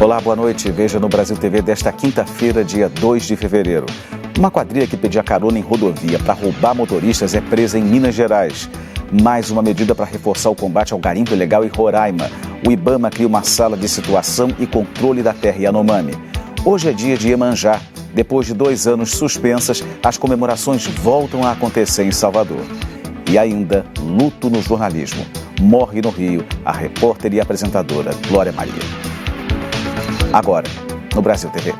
Olá, boa noite. Veja no Brasil TV desta quinta-feira, dia 2 de fevereiro. Uma quadrilha que pedia carona em rodovia para roubar motoristas é presa em Minas Gerais. Mais uma medida para reforçar o combate ao garimpo ilegal em Roraima. O IBAMA cria uma sala de situação e controle da terra Yanomami. Hoje é dia de Iemanjá. Depois de 2 anos suspensas, as comemorações voltam a acontecer em Salvador. E ainda, luto no jornalismo. Morre no Rio a repórter e apresentadora Glória Maria. Agora, no Brasil TV.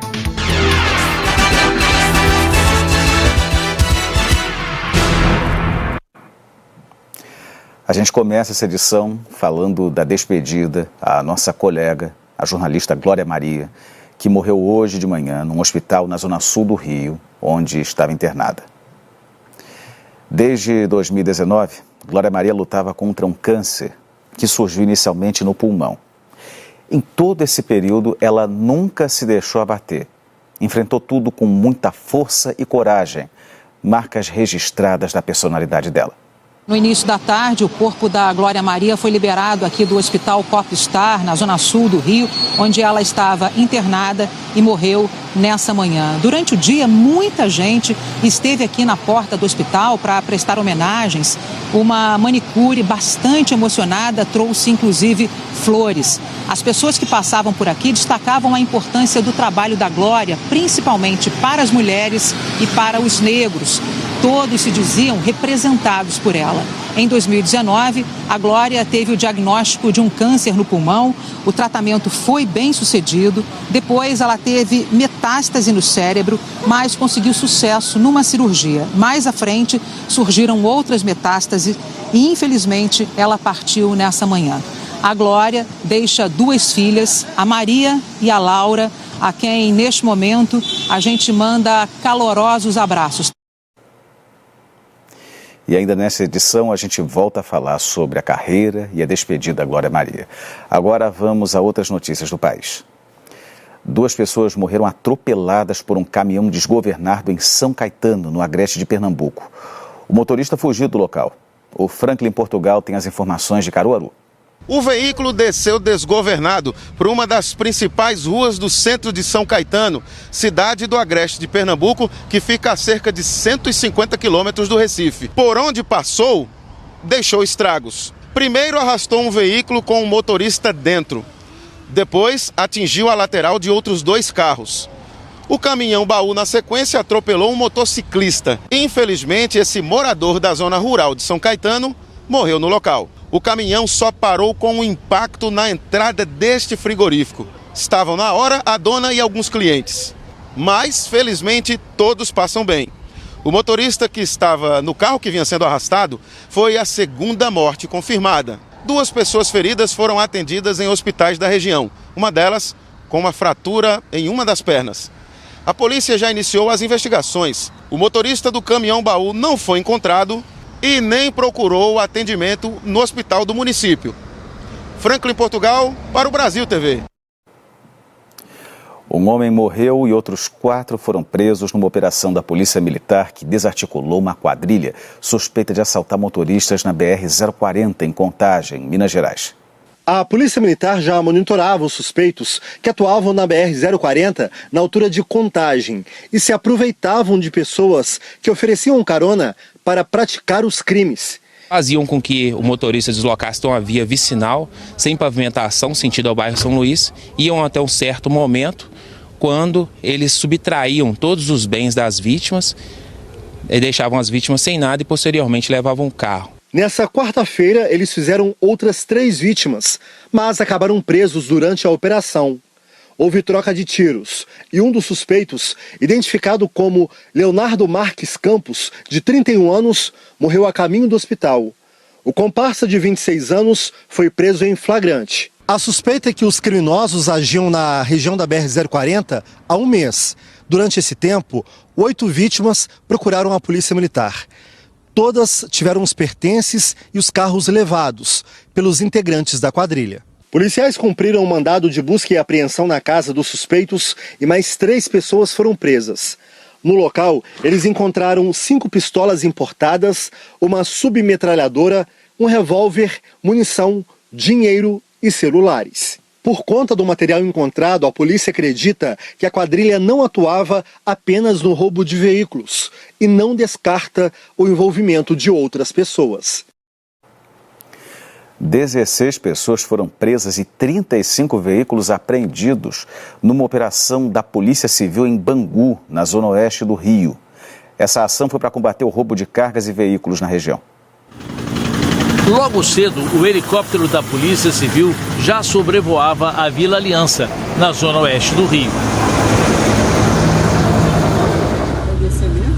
A gente começa essa edição falando da despedida à nossa colega, a jornalista Glória Maria, que morreu hoje de manhã num hospital na zona sul do Rio, onde estava internada. Desde 2019, Glória Maria lutava contra um câncer que surgiu inicialmente no pulmão. Em todo esse período, ela nunca se deixou abater. Enfrentou tudo com muita força e coragem, marcas registradas da personalidade dela. No início da tarde, o corpo da Glória Maria foi liberado aqui do Hospital Popstar, na zona sul do Rio, onde ela estava internada e morreu nessa manhã. Durante o dia, muita gente esteve aqui na porta do hospital para prestar homenagens. Uma manicure bastante emocionada trouxe, inclusive, flores. As pessoas que passavam por aqui destacavam a importância do trabalho da Glória, principalmente para as mulheres e para os negros. Todos se diziam representados por ela. Em 2019, a Glória teve o diagnóstico de um câncer no pulmão. O tratamento foi bem sucedido. Depois, ela teve metástase no cérebro, mas conseguiu sucesso numa cirurgia. Mais à frente, surgiram outras metástases e, infelizmente, ela partiu nessa manhã. A Glória deixa 2 filhas, a Maria e a Laura, a quem, neste momento, a gente manda calorosos abraços. E ainda nessa edição a gente volta a falar sobre a carreira e a despedida da Glória Maria. Agora vamos a outras notícias do país. 2 pessoas morreram atropeladas por um caminhão desgovernado em São Caetano, no Agreste de Pernambuco. O motorista fugiu do local. O Franklin Portugal tem as informações de Caruaru. O veículo desceu desgovernado por uma das principais ruas do centro de São Caetano, cidade do Agreste de Pernambuco, que fica a cerca de 150 quilômetros do Recife. Por onde passou, deixou estragos. Primeiro arrastou um veículo com um motorista dentro. Depois atingiu a lateral de outros 2 carros. O caminhão-baú, na sequência, atropelou um motociclista. Infelizmente, esse morador da zona rural de São Caetano morreu no local. O caminhão só parou com um impacto na entrada deste frigorífico. Estavam na hora a dona e alguns clientes. Mas, felizmente, todos passam bem. O motorista que estava no carro que vinha sendo arrastado foi a 2ª morte confirmada. 2 pessoas feridas foram atendidas em hospitais da região. Uma delas com uma fratura em uma das pernas. A polícia já iniciou as investigações. O motorista do caminhão-baú não foi encontrado e nem procurou o atendimento no hospital do município. Franklin Portugal, para o Brasil TV. Um homem morreu e outros 4 foram presos numa operação da Polícia Militar que desarticulou uma quadrilha suspeita de assaltar motoristas na BR-040 em Contagem, Minas Gerais. A Polícia Militar já monitorava os suspeitos que atuavam na BR-040 na altura de Contagem e se aproveitavam de pessoas que ofereciam carona para praticar os crimes. Faziam com que o motorista deslocasse uma via vicinal, sem pavimentação, sentido ao bairro São Luís, iam até um certo momento, quando eles subtraíam todos os bens das vítimas, e deixavam as vítimas sem nada e posteriormente levavam o carro. Nessa quarta-feira, eles fizeram outras 3 vítimas, mas acabaram presos durante a operação. Houve troca de tiros e um dos suspeitos, identificado como Leonardo Marques Campos, de 31 anos, morreu a caminho do hospital. O comparsa de 26 anos foi preso em flagrante. A suspeita é que os criminosos agiam na região da BR-040 há 1 mês. Durante esse tempo, 8 vítimas procuraram a Polícia Militar. Todas tiveram os pertences e os carros levados pelos integrantes da quadrilha. Policiais cumpriram um mandado de busca e apreensão na casa dos suspeitos e mais 3 pessoas foram presas. No local, eles encontraram 5 pistolas importadas, uma submetralhadora, um revólver, munição, dinheiro e celulares. Por conta do material encontrado, a polícia acredita que a quadrilha não atuava apenas no roubo de veículos e não descarta o envolvimento de outras pessoas. 16 pessoas foram presas e 35 veículos apreendidos numa operação da Polícia Civil em Bangu, na zona oeste do Rio. Essa ação foi para combater o roubo de cargas e veículos na região. Logo cedo, o helicóptero da Polícia Civil já sobrevoava a Vila Aliança, na zona oeste do Rio.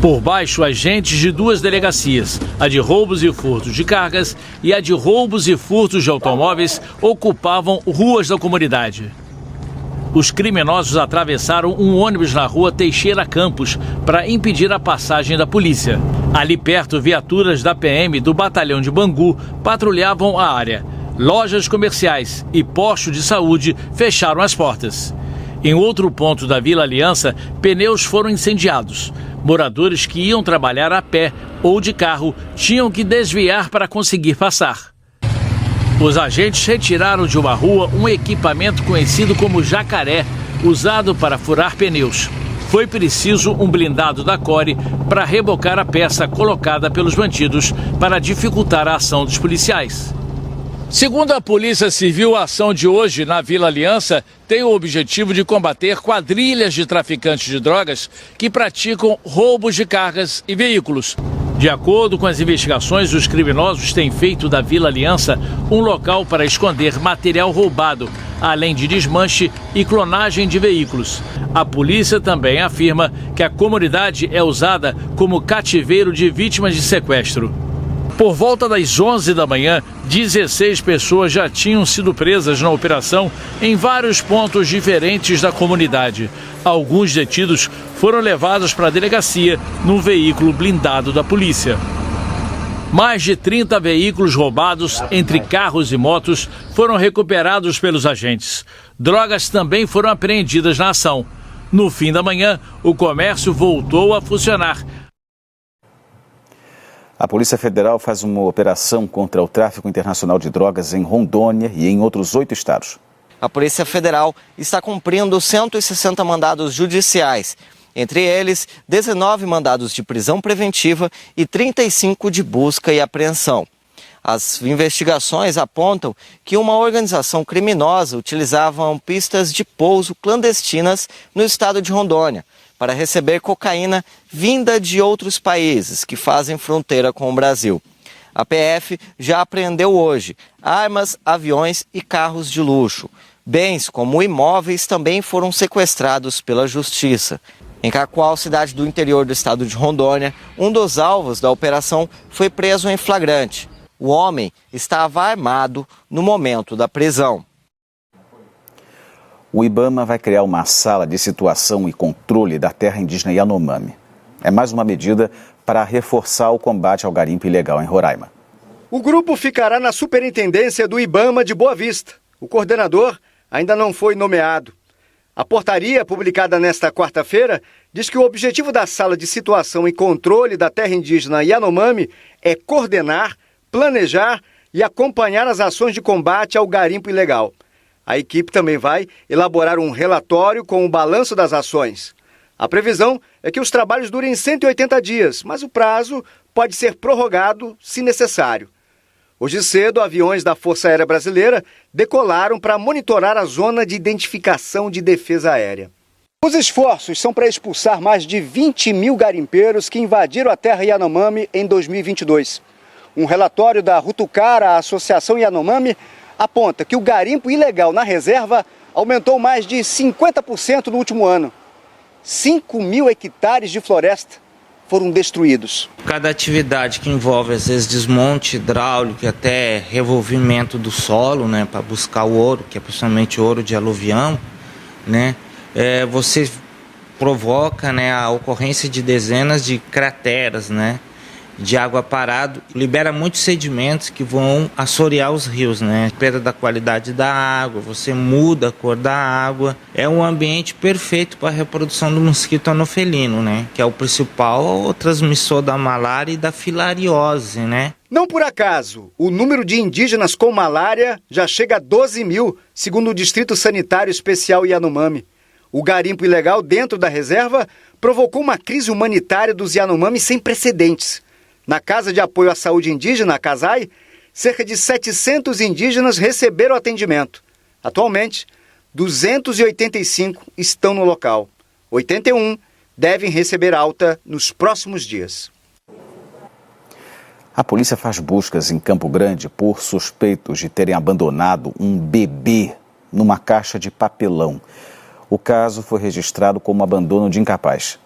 Por baixo, agentes de duas delegacias, a de roubos e furtos de cargas e a de roubos e furtos de automóveis, ocupavam ruas da comunidade. Os criminosos atravessaram um ônibus na rua Teixeira Campos para impedir a passagem da polícia. Ali perto, viaturas da PM do batalhão de Bangu patrulhavam a área. Lojas comerciais e postos de saúde fecharam as portas. Em outro ponto da Vila Aliança, pneus foram incendiados. Moradores que iam trabalhar a pé ou de carro tinham que desviar para conseguir passar. Os agentes retiraram de uma rua um equipamento conhecido como jacaré, usado para furar pneus. Foi preciso um blindado da Core para rebocar a peça colocada pelos bandidos para dificultar a ação dos policiais. Segundo a Polícia Civil, a ação de hoje na Vila Aliança tem o objetivo de combater quadrilhas de traficantes de drogas que praticam roubos de cargas e veículos. De acordo com as investigações, os criminosos têm feito da Vila Aliança um local para esconder material roubado, além de desmanche e clonagem de veículos. A polícia também afirma que a comunidade é usada como cativeiro de vítimas de sequestro. Por volta das 11 da manhã, 16 pessoas já tinham sido presas na operação em vários pontos diferentes da comunidade. Alguns detidos foram levados para a delegacia num veículo blindado da polícia. Mais de 30 veículos roubados, entre carros e motos, foram recuperados pelos agentes. Drogas também foram apreendidas na ação. No fim da manhã, o comércio voltou a funcionar. A Polícia Federal faz uma operação contra o tráfico internacional de drogas em Rondônia e em outros 8 estados. A Polícia Federal está cumprindo 160 mandados judiciais, entre eles 19 mandados de prisão preventiva e 35 de busca e apreensão. As investigações apontam que uma organização criminosa utilizava pistas de pouso clandestinas no estado de Rondônia para receber cocaína vinda de outros países que fazem fronteira com o Brasil. A PF já apreendeu hoje armas, aviões e carros de luxo. Bens como imóveis também foram sequestrados pela Justiça. Em Cacoal, cidade do interior do estado de Rondônia, um dos alvos da operação foi preso em flagrante. O homem estava armado no momento da prisão. O IBAMA vai criar uma sala de situação e controle da terra indígena Yanomami. É mais uma medida para reforçar o combate ao garimpo ilegal em Roraima. O grupo ficará na superintendência do IBAMA de Boa Vista. O coordenador ainda não foi nomeado. A portaria, publicada nesta quarta-feira, diz que o objetivo da sala de situação e controle da terra indígena Yanomami é coordenar, planejar e acompanhar as ações de combate ao garimpo ilegal. A equipe também vai elaborar um relatório com o balanço das ações. A previsão é que os trabalhos durem 180 dias, mas o prazo pode ser prorrogado se necessário. Hoje cedo, aviões da Força Aérea Brasileira decolaram para monitorar a zona de identificação de defesa aérea. Os esforços são para expulsar mais de 20 mil garimpeiros que invadiram a terra Yanomami em 2022. Um relatório da Rutucara, a Associação Yanomami, aponta que o garimpo ilegal na reserva aumentou mais de 50% no último ano. 5 mil hectares de floresta foram destruídos. Cada atividade que envolve, às vezes, desmonte hidráulico e até revolvimento do solo, né, para buscar o ouro, que é principalmente ouro de aluvião, né, você provoca, né, a ocorrência de dezenas de crateras, né, de água parada, libera muitos sedimentos que vão assorear os rios, né? Perda da qualidade da água, você muda a cor da água. É um ambiente perfeito para a reprodução do mosquito anofelino, né? Que é o principal transmissor da malária e da filariose, né? Não por acaso, o número de indígenas com malária já chega a 12 mil, segundo o Distrito Sanitário Especial Yanomami. O garimpo ilegal dentro da reserva provocou uma crise humanitária dos Yanomami sem precedentes. Na Casa de Apoio à Saúde Indígena, a CASAI, cerca de 700 indígenas receberam atendimento. Atualmente, 285 estão no local. 81 devem receber alta nos próximos dias. A polícia faz buscas em Campo Grande por suspeitos de terem abandonado um bebê numa caixa de papelão. O caso foi registrado como abandono de incapaz.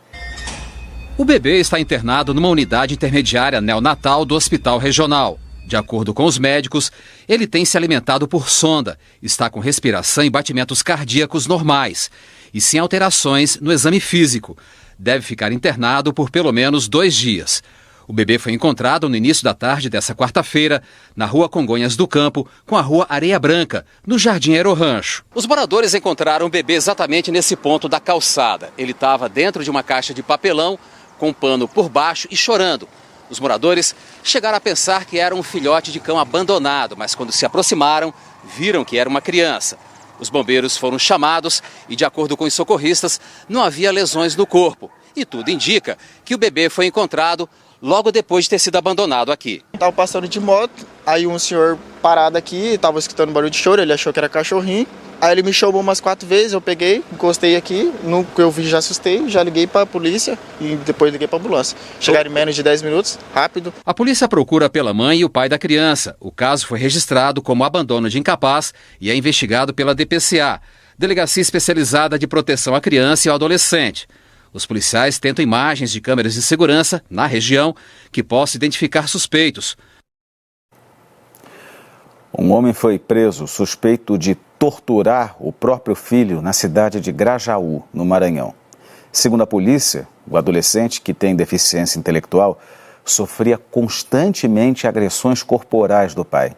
O bebê está internado numa unidade intermediária neonatal do Hospital Regional. De acordo com os médicos, ele tem se alimentado por sonda, está com respiração e batimentos cardíacos normais e sem alterações no exame físico. Deve ficar internado por pelo menos 2 dias. O bebê foi encontrado no início da tarde dessa quarta-feira, na rua Congonhas do Campo, com a rua Areia Branca, no Jardim Aerorancho. Os moradores encontraram o bebê exatamente nesse ponto da calçada. Ele estava dentro de uma caixa de papelão, com um pano por baixo e chorando. Os moradores chegaram a pensar que era um filhote de cão abandonado, mas quando se aproximaram, viram que era uma criança. Os bombeiros foram chamados e, de acordo com os socorristas, não havia lesões no corpo. E tudo indica que o bebê foi encontrado logo depois de ter sido abandonado aqui. Estava passando de moto, aí um senhor parado aqui, estava escutando barulho de choro, ele achou que era cachorrinho. Aí ele me chamou umas 4 vezes, eu peguei, encostei aqui, no que eu vi já assustei, já liguei para a polícia e depois liguei para a ambulância. Chegaram em menos de 10 minutos, rápido. A polícia procura pela mãe e o pai da criança. O caso foi registrado como abandono de incapaz e é investigado pela DPCA, Delegacia Especializada de Proteção à Criança e ao Adolescente. Os policiais tentam imagens de câmeras de segurança na região que possam identificar suspeitos. Um homem foi preso suspeito de torturar o próprio filho na cidade de Grajaú, no Maranhão. Segundo a polícia, o adolescente, que tem deficiência intelectual, sofria constantemente agressões corporais do pai.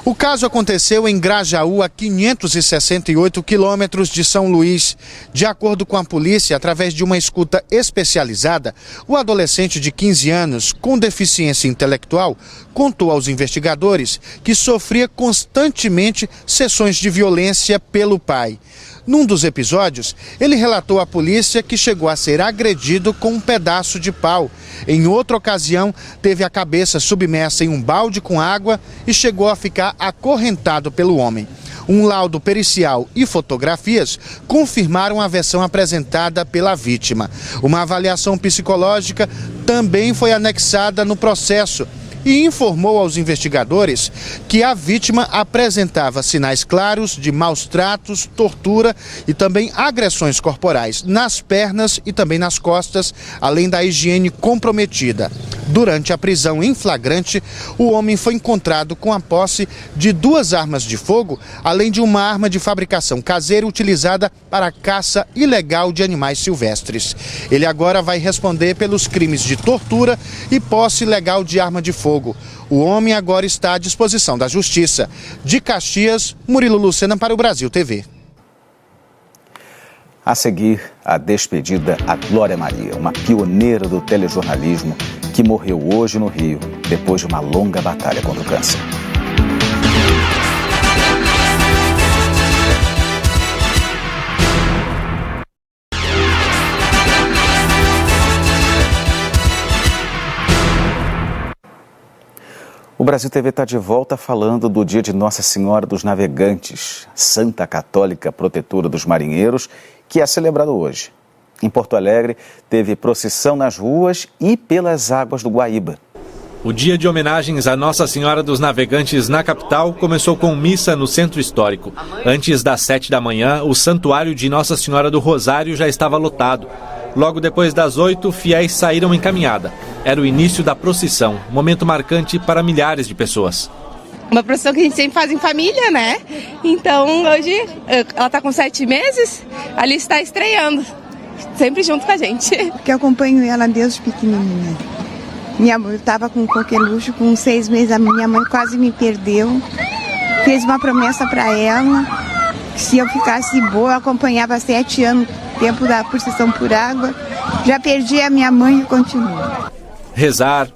O caso aconteceu em Grajaú, a 568 quilômetros de São Luís. De acordo com a polícia, através de uma escuta especializada, o adolescente de 15 anos, com deficiência intelectual, contou aos investigadores que sofria constantemente sessões de violência pelo pai. Num dos episódios, ele relatou à polícia que chegou a ser agredido com um pedaço de pau. Em outra ocasião, teve a cabeça submersa em um balde com água e chegou a ficar acorrentado pelo homem. Um laudo pericial e fotografias confirmaram a versão apresentada pela vítima. Uma avaliação psicológica também foi anexada no processo e informou aos investigadores que a vítima apresentava sinais claros de maus tratos, tortura e também agressões corporais nas pernas e também nas costas, além da higiene comprometida. Durante a prisão em flagrante, o homem foi encontrado com a posse de 2 armas de fogo, além de uma arma de fabricação caseira utilizada para a caça ilegal de animais silvestres. Ele agora vai responder pelos crimes de tortura e posse ilegal de arma de fogo. O homem agora está à disposição da Justiça. De Caxias, Murilo Lucena para o Brasil TV. A seguir, a despedida a Glória Maria, uma pioneira do telejornalismo que morreu hoje no Rio, depois de uma longa batalha contra o câncer. O Brasil TV está de volta falando do dia de Nossa Senhora dos Navegantes, Santa Católica Protetora dos Marinheiros, que é celebrado hoje. Em Porto Alegre, teve procissão nas ruas e pelas águas do Guaíba. O dia de homenagens a Nossa Senhora dos Navegantes na capital começou com missa no Centro Histórico. Antes das 7 da manhã, o santuário de Nossa Senhora do Rosário já estava lotado. Logo depois das 8, fiéis saíram em caminhada. Era o início da procissão, momento marcante para milhares de pessoas. Uma procissão que a gente sempre faz em família, né? Então hoje ela está com 7 meses, ali está estreando, sempre junto com a gente. Porque eu acompanho ela desde pequenininha. Minha mãe estava com coqueluche, com 6 meses a minha mãe quase me perdeu. Fez uma promessa para ela, que se eu ficasse boa, eu acompanhava 7 anos, tempo da procissão por água. Já perdi a minha mãe e continuo. Rezar,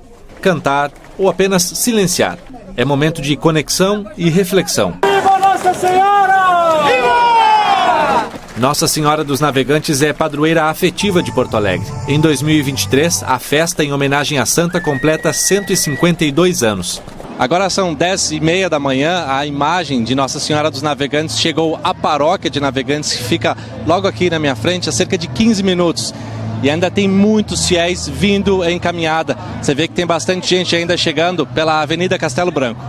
cantar, ou apenas silenciar. É momento de conexão e reflexão. Viva Nossa Senhora! Viva! Nossa Senhora dos Navegantes é padroeira afetiva de Porto Alegre. Em 2023, a festa em homenagem à santa completa 152 anos. Agora são 10h30 da manhã, a imagem de Nossa Senhora dos Navegantes chegou à paróquia de Navegantes, que fica logo aqui na minha frente, há cerca de 15 minutos. E ainda tem muitos fiéis vindo em caminhada. Você vê que tem bastante gente ainda chegando pela Avenida Castelo Branco.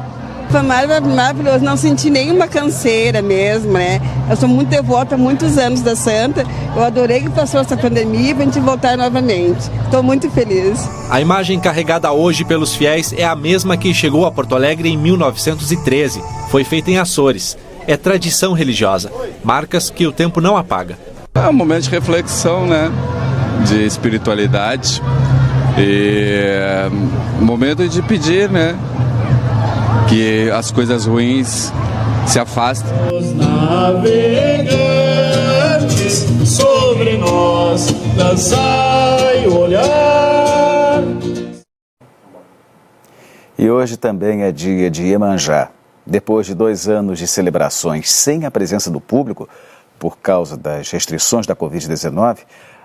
Foi maravilhoso, não senti nenhuma canseira mesmo, né? Eu sou muito devota há muitos anos da Santa. Eu adorei que passou essa pandemia para a gente voltar novamente. Estou muito feliz. A imagem carregada hoje pelos fiéis é a mesma que chegou a Porto Alegre em 1913. Foi feita em Açores. É tradição religiosa, marcas que o tempo não apaga. É um momento de reflexão, né? De espiritualidade e momento de pedir, né, que as coisas ruins se afastem. Os navegantes sobre nós lançai o olhar. E hoje também é dia de Iemanjá. Depois de 2 anos de celebrações sem a presença do público, por causa das restrições da Covid-19,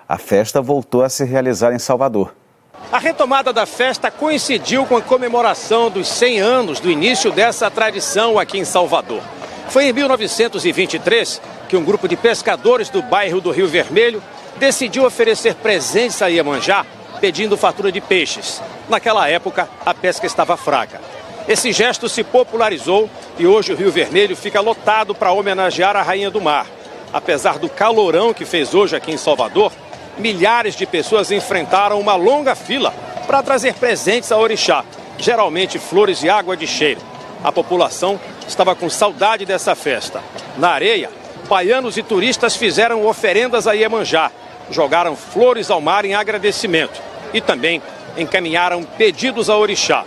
a festa voltou a se realizar em Salvador. A retomada da festa coincidiu com a comemoração dos 100 anos do início dessa tradição aqui em Salvador. Foi em 1923 que um grupo de pescadores do bairro do Rio Vermelho decidiu oferecer presentes a Iemanjá pedindo fatura de peixes. Naquela época, a pesca estava fraca. Esse gesto se popularizou e hoje o Rio Vermelho fica lotado para homenagear a Rainha do Mar. Apesar do calorão que fez hoje aqui em Salvador, milhares de pessoas enfrentaram uma longa fila para trazer presentes a orixá, geralmente flores e água de cheiro. A população estava com saudade dessa festa. Na areia, baianos e turistas fizeram oferendas a Iemanjá, jogaram flores ao mar em agradecimento e também encaminharam pedidos a orixá.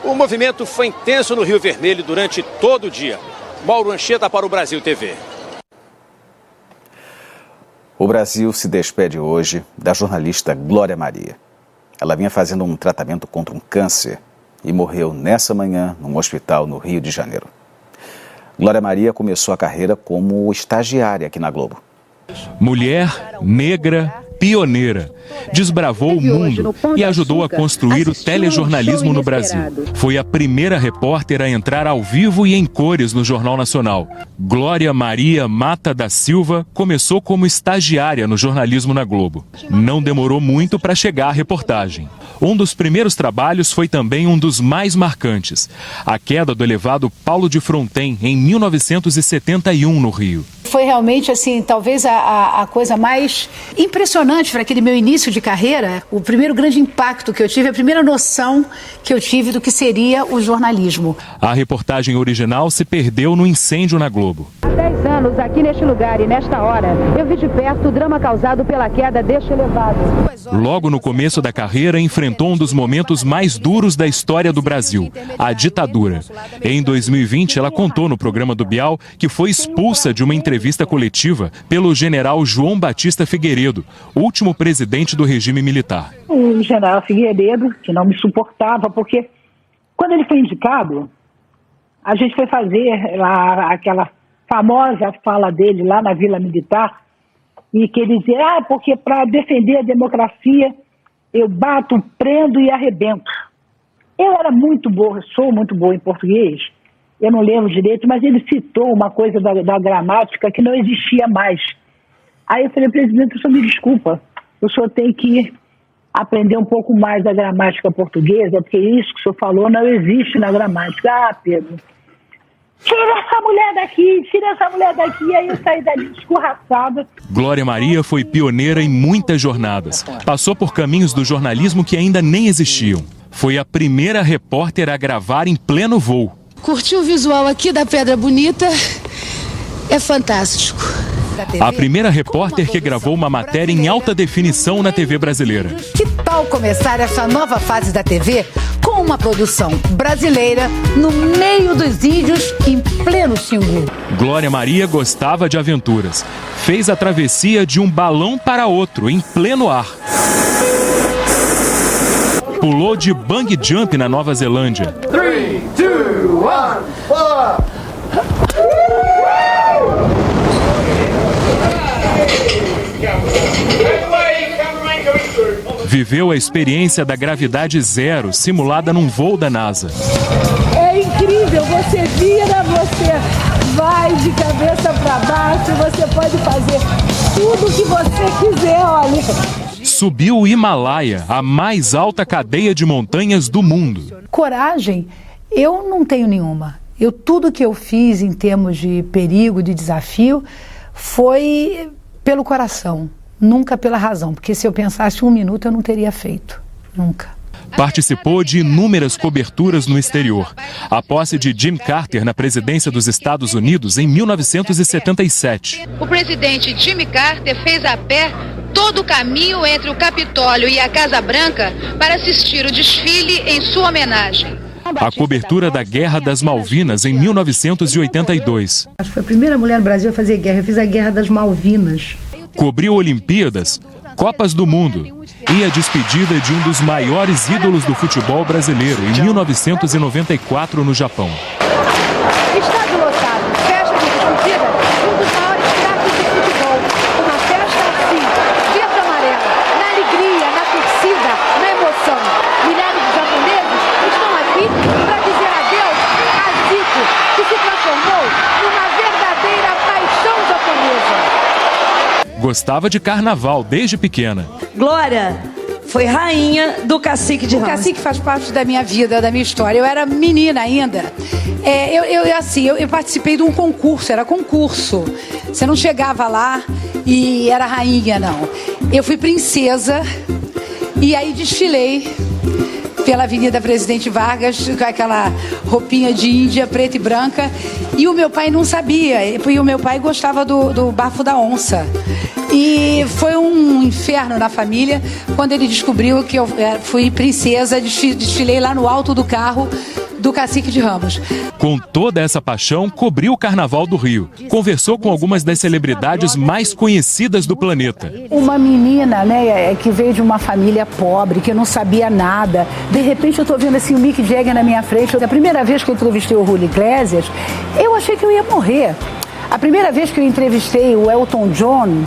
O movimento foi intenso no Rio Vermelho durante todo o dia. Mauro Anchieta para o Brasil TV. O Brasil se despede hoje da jornalista Glória Maria. Ela vinha fazendo um tratamento contra um câncer e morreu nessa manhã num hospital no Rio de Janeiro. Glória Maria começou a carreira como estagiária aqui na Globo. Mulher, negra, pioneira, desbravou o mundo e ajudou a construir o telejornalismo no Brasil. Foi a primeira repórter a entrar ao vivo e em cores no Jornal Nacional. Glória Maria Mata da Silva começou como estagiária no jornalismo na Globo. Não demorou muito para chegar à reportagem. Um dos primeiros trabalhos foi também um dos mais marcantes: a queda do elevado Paulo de Fronten em 1971 no Rio. Foi realmente, assim, talvez a coisa mais impressionante para aquele meu início de carreira. O primeiro grande impacto que eu tive, a primeira noção que eu tive do que seria o jornalismo. A reportagem original se perdeu no incêndio na Globo. Há 10 anos, aqui neste lugar e nesta hora, eu vi de perto o drama causado pela queda deste elevado. Logo no começo da carreira, enfrentou um dos momentos mais duros da história do Brasil, a ditadura. Em 2020, ela contou no programa do Bial que foi expulsa de uma entrevista coletiva pelo general João Batista Figueiredo, último presidente do regime militar. O general Figueiredo, que não me suportava, porque quando ele foi indicado, a gente foi fazer lá aquela famosa fala dele lá na Vila Militar, e que ele dizia, porque para defender a democracia eu bato, prendo e arrebento. Eu era muito boa, sou muito boa em português, eu não lembro direito, mas ele citou uma coisa da gramática que não existia mais. Aí eu falei, presidente, o senhor me desculpa, o senhor tem que aprender um pouco mais da gramática portuguesa, porque isso que o senhor falou não existe na gramática. Ah, Pedro, tira essa mulher daqui, tira essa mulher daqui. Aí eu saí dali escorraçada. Glória Maria foi pioneira em muitas jornadas. Passou por caminhos do jornalismo que ainda nem existiam. Foi a primeira repórter a gravar em pleno voo. Curtir o visual aqui da Pedra Bonita é fantástico. A primeira repórter que gravou uma matéria em alta definição na TV brasileira. Que tal começar essa nova fase da TV com uma produção brasileira no meio dos índios em pleno Xingu? Glória Maria gostava de aventuras. Fez a travessia de um balão para outro em pleno ar. pulou de bungee jump na Nova Zelândia. 3, 2, 1, pula! Viveu a experiência da gravidade zero, simulada num voo da NASA. É incrível, você vira, você vai de cabeça para baixo, você pode fazer tudo o que você quiser, olha. Subiu o Himalaia, a mais alta cadeia de montanhas do mundo. Coragem, eu não tenho nenhuma. Tudo que eu fiz em termos de perigo, de desafio, foi pelo coração, nunca pela razão. Porque se eu pensasse um minuto, eu não teria feito. Nunca. Participou de inúmeras coberturas no exterior. A posse de Jimmy Carter na presidência dos Estados Unidos em 1977. O presidente Jimmy Carter fez a pé todo o caminho entre o Capitólio e a Casa Branca para assistir o desfile em sua homenagem. A cobertura da Guerra das Malvinas em 1982. Acho que foi a primeira mulher no Brasil a fazer guerra. Eu fiz a Guerra das Malvinas. Cobriu Olimpíadas, Copas do Mundo e a despedida de um dos maiores ídolos do futebol brasileiro em 1994 no Japão. Estádio lotado, festa de despedida, um dos maiores craques do futebol. Uma festa assim, verde amarela, na alegria, na torcida, na emoção. Milhares de japoneses estão aqui para dizer adeus a Zico, que se transformou numa verdadeira paixão japonesa. Gostava de carnaval desde pequena. Glória foi rainha do Cacique de Ramos. O Cacique faz parte da minha vida, da minha história. Eu era menina ainda. Eu participei de um concurso, era concurso. Você não chegava lá e era rainha, não. Eu fui princesa e aí desfilei pela Avenida Presidente Vargas, com aquela roupinha de índia, preta e branca. E o meu pai não sabia, e o meu pai gostava do bafo da onça. E foi um inferno na família quando ele descobriu que eu fui princesa, desfilei lá no alto do carro do Cacique de Ramos. Com toda essa paixão, cobriu o Carnaval do Rio. Conversou com algumas das celebridades mais conhecidas do planeta. Uma menina, né, que veio de uma família pobre, que não sabia nada. De repente eu tô vendo assim o Mick Jagger na minha frente. A primeira vez que eu entrevistei o Julio Iglesias, eu achei que eu ia morrer. A primeira vez que eu entrevistei o Elton John,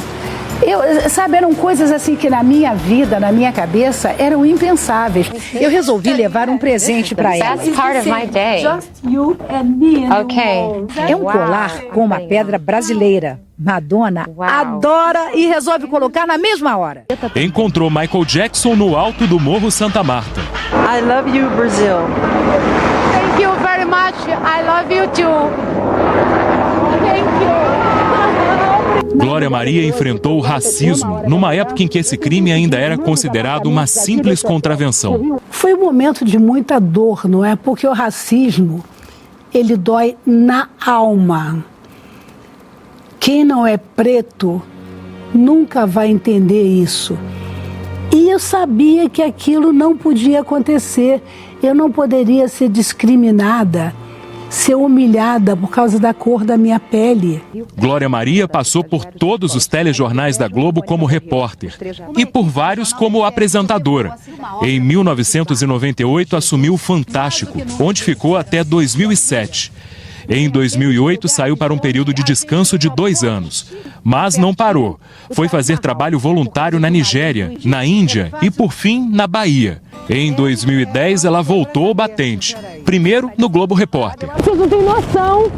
eram coisas assim que na minha vida, na minha cabeça, eram impensáveis. Eu resolvi levar um presente para ela. É um colar com uma pedra brasileira. Madonna adora e resolve colocar na mesma hora. Encontrou Michael Jackson no alto do Morro Santa Marta. I love you, Brazil. Thank you very much. I love you too. Thank you. Glória Maria enfrentou o racismo numa época em que esse crime ainda era considerado uma simples contravenção. Foi um momento de muita dor, não é? Porque o racismo, ele dói na alma. Quem não é preto nunca vai entender isso. E eu sabia que aquilo não podia acontecer. Eu não poderia ser discriminada, ser humilhada por causa da cor da minha pele. Glória Maria passou por todos os telejornais da Globo como repórter e por vários como apresentadora. Em 1998 assumiu o Fantástico, onde ficou até 2007. Em 2008 saiu para um período de descanso de 2 anos. Mas não parou. Foi fazer trabalho voluntário na Nigéria, na Índia e, por fim, na Bahia. Em 2010, ela voltou ao batente. Primeiro, no Globo Repórter. Vocês não têm noção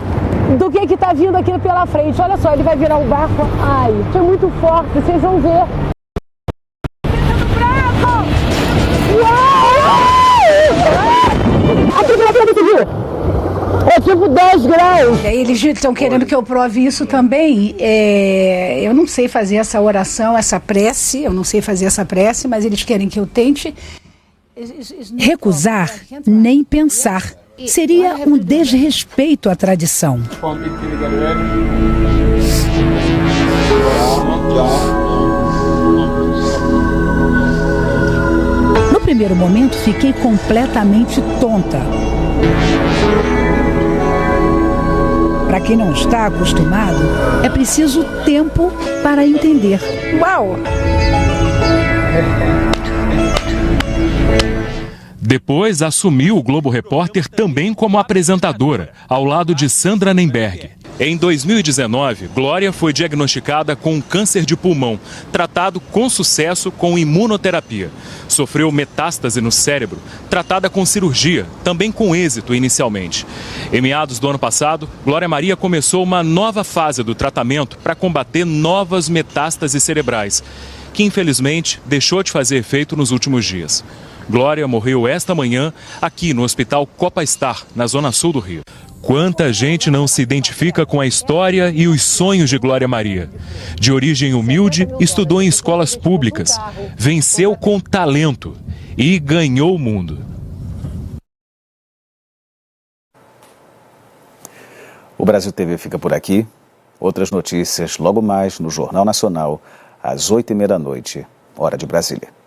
do que está vindo aqui pela frente. Olha só, ele vai virar um barco. Ai, é muito forte, vocês vão ver. A temperatura subiu. É tipo 10 graus. Eles estão querendo que eu prove isso também. Eu não sei fazer essa oração, essa prece. Eu não sei fazer essa prece, mas eles querem que eu tente. Recusar, nem pensar. Seria um desrespeito à tradição. No primeiro momento, fiquei completamente tonta. Para quem não está acostumado, é preciso tempo para entender. Uau! Depois assumiu o Globo Repórter também como apresentadora, ao lado de Sandra Nemberg. Em 2019, Glória foi diagnosticada com câncer de pulmão, tratado com sucesso com imunoterapia. Sofreu metástase no cérebro, tratada com cirurgia, também com êxito inicialmente. Em meados do ano passado, Glória Maria começou uma nova fase do tratamento para combater novas metástases cerebrais, que infelizmente deixou de fazer efeito nos últimos dias. Glória morreu esta manhã aqui no Hospital Copa Star, na zona sul do Rio. Quanta gente não se identifica com a história e os sonhos de Glória Maria. De origem humilde, estudou em escolas públicas, venceu com talento e ganhou o mundo. O Brasil TV fica por aqui. Outras notícias logo mais no Jornal Nacional, às 8h30 da noite, hora de Brasília.